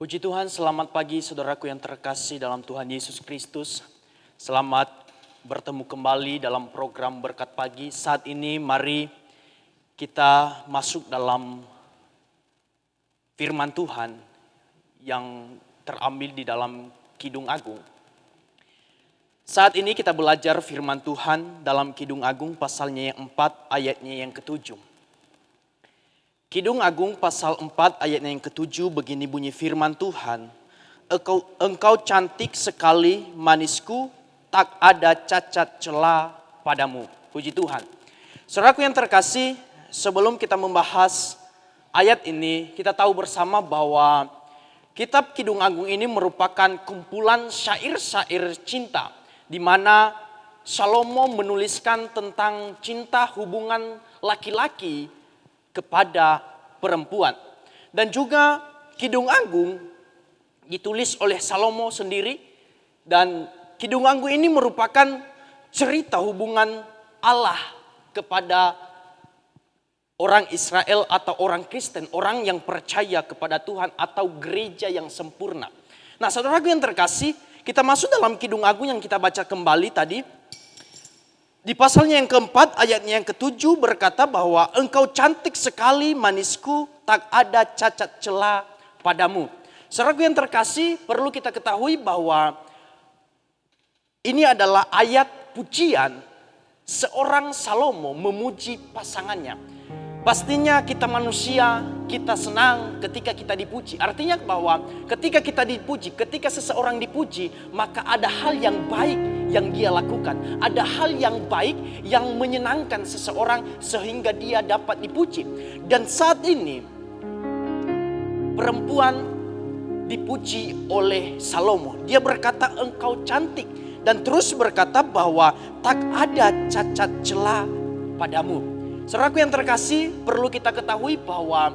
Puji Tuhan, selamat pagi saudaraku yang terkasih dalam Tuhan Yesus Kristus. Selamat bertemu kembali dalam program Berkat Pagi. Saat ini mari kita masuk dalam firman Tuhan yang terambil di dalam Kidung Agung. Saat ini kita belajar firman Tuhan dalam Kidung Agung pasalnya yang 4 ayatnya yang ke-7. Kidung Agung pasal 4 ayatnya yang ke-7 begini bunyi firman Tuhan. Engkau cantik sekali manisku, tak ada cacat celah padamu. Puji Tuhan. Saudaraku yang terkasih, sebelum kita membahas ayat ini, kita tahu bersama bahwa kitab Kidung Agung ini merupakan kumpulan syair-syair cinta, di mana Salomo menuliskan tentang cinta hubungan laki-laki kepada perempuan. Dan juga Kidung Agung ditulis oleh Salomo sendiri. Dan Kidung Agung ini merupakan cerita hubungan Allah kepada orang Israel atau orang Kristen. Orang yang percaya kepada Tuhan atau gereja yang sempurna. Nah saudaraku yang terkasih, kita masuk dalam Kidung Agung yang kita baca kembali tadi. Di pasalnya yang keempat ayatnya yang ke-7 berkata bahwa engkau cantik sekali manisku, tak ada cacat celah padamu. Saudaraku yang terkasih, perlu kita ketahui bahwa ini adalah ayat pujian seorang Salomo memuji pasangannya. Pastinya kita manusia, kita senang ketika kita dipuji. Artinya bahwa ketika kita dipuji, ketika seseorang dipuji, maka ada hal yang baik yang dia lakukan. Ada hal yang baik yang menyenangkan seseorang sehingga dia dapat dipuji. Dan saat ini perempuan dipuji oleh Salomo. Dia berkata engkau cantik. Dan terus berkata bahwa tak ada cacat celah padamu. Saudaraku yang terkasih, perlu kita ketahui bahwa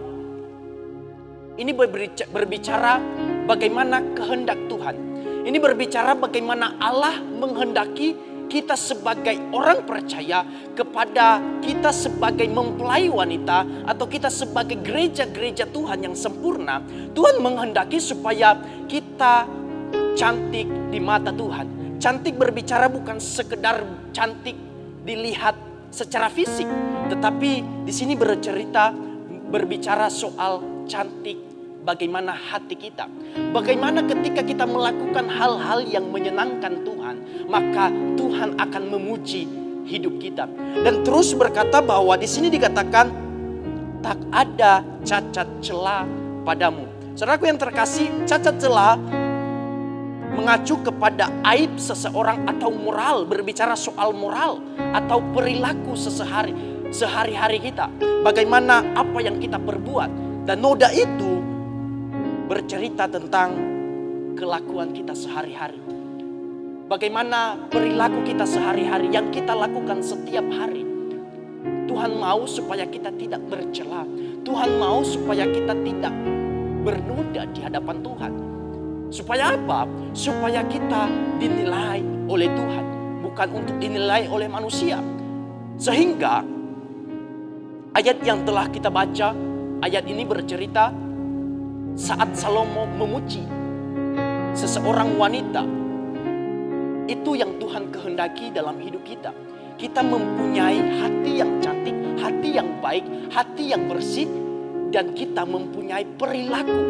ini berbicara bagaimana kehendak Tuhan. Ini berbicara bagaimana Allah menghendaki kita sebagai orang percaya kepada kita sebagai mempelai wanita atau kita sebagai gereja-gereja Tuhan yang sempurna. Tuhan menghendaki supaya kita cantik di mata Tuhan. Cantik berbicara bukan sekedar cantik dilihat secara fisik, tetapi di sini berbicara soal cantik bagaimana hati kita. Bagaimana ketika kita melakukan hal-hal yang menyenangkan Tuhan, maka Tuhan akan memuji hidup kita. Dan terus berkata bahwa di sini dikatakan tak ada cacat celah padamu. Saudaraku yang terkasih, cacat celah mengacu kepada aib seseorang atau moral, berbicara soal moral atau perilaku sehari-hari kita. Bagaimana apa yang kita perbuat. Dan noda itu bercerita tentang kelakuan kita sehari-hari. Bagaimana perilaku kita sehari-hari yang kita lakukan setiap hari. Tuhan mau supaya kita tidak bercela. Tuhan mau supaya kita tidak bernoda di hadapan Tuhan. Supaya apa? Supaya kita dinilai oleh Tuhan, bukan untuk dinilai oleh manusia. Sehingga ayat yang telah kita baca, ayat ini bercerita saat Salomo memuji seseorang wanita. Itu yang Tuhan kehendaki dalam hidup kita. Kita mempunyai hati yang cantik, hati yang baik, hati yang bersih, dan kita mempunyai perilaku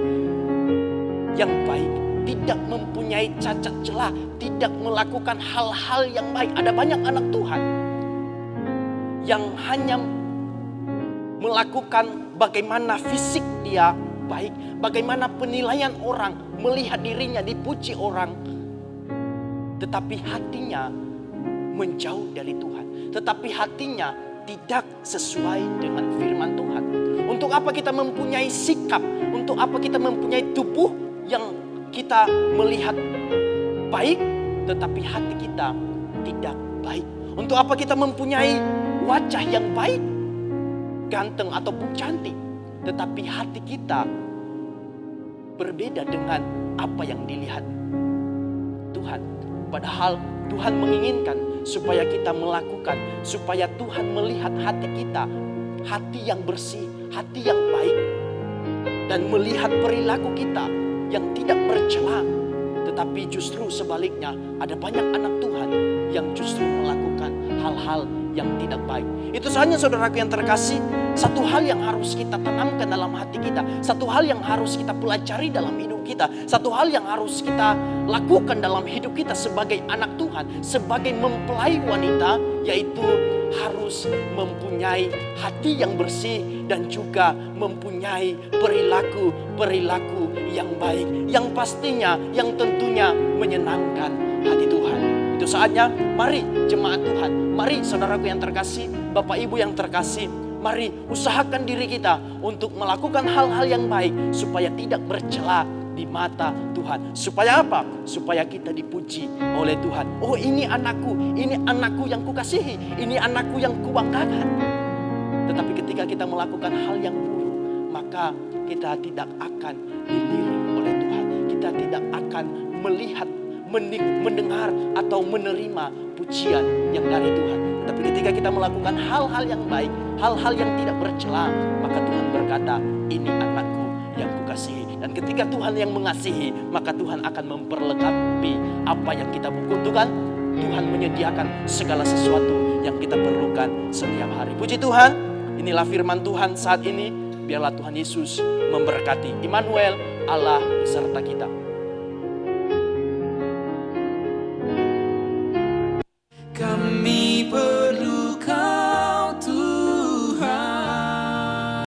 yang baik. Tidak mempunyai cacat celah, tidak melakukan hal-hal yang baik. Ada banyak anak Tuhan yang hanya melakukan bagaimana fisik dia baik, bagaimana penilaian orang, melihat dirinya dipuji orang, tetapi hatinya menjauh dari Tuhan, tetapi hatinya tidak sesuai dengan firman Tuhan. Untuk apa kita mempunyai sikap, untuk apa kita mempunyai tubuh yang kita melihat baik, tetapi hati kita tidak baik. Untuk apa kita mempunyai wajah yang baik, ganteng ataupun cantik, tetapi hati kita berbeda dengan apa yang dilihat Tuhan. Padahal Tuhan menginginkan supaya kita melakukan, supaya Tuhan melihat hati kita, hati yang bersih, hati yang baik, dan melihat perilaku kita yang tidak bercela. Tetapi justru sebaliknya, ada banyak anak Tuhan yang justru melakukan hal-hal yang tidak baik. Itu saja saudaraku yang terkasih, satu hal yang harus kita tanamkan dalam hati kita, satu hal yang harus kita pelajari dalam hidup kita, satu hal yang harus kita lakukan dalam hidup kita sebagai anak Tuhan, sebagai mempelai wanita, yaitu harus mempunyai hati yang bersih dan juga mempunyai perilaku yang baik, yang pastinya, yang tentunya menyenangkan hati Tuhan. Itu saatnya, mari jemaat Tuhan, mari saudaraku yang terkasih, Bapak Ibu yang terkasih, mari usahakan diri kita untuk melakukan hal-hal yang baik supaya tidak bercela di mata Tuhan. Supaya apa? Supaya kita dipuji oleh Tuhan. Oh, ini anakku yang kukasihi, ini anakku yang kubanggakan. Tetapi ketika kita melakukan hal yang buruk, maka kita tidak akan dilirik oleh Tuhan. Kita tidak akan melihat, mendengar atau menerima pujian yang dari Tuhan. Tapi ketika kita melakukan hal-hal yang baik, hal-hal yang tidak bercela, maka Tuhan berkata, ini anakku yang kukasihi. Dan ketika Tuhan yang mengasihi, maka Tuhan akan memperlengkapi apa yang kita butuhkan. Tuhan menyediakan segala sesuatu yang kita perlukan setiap hari. Puji Tuhan, inilah firman Tuhan saat ini. Biarlah Tuhan Yesus memberkati. Immanuel, Allah beserta kita.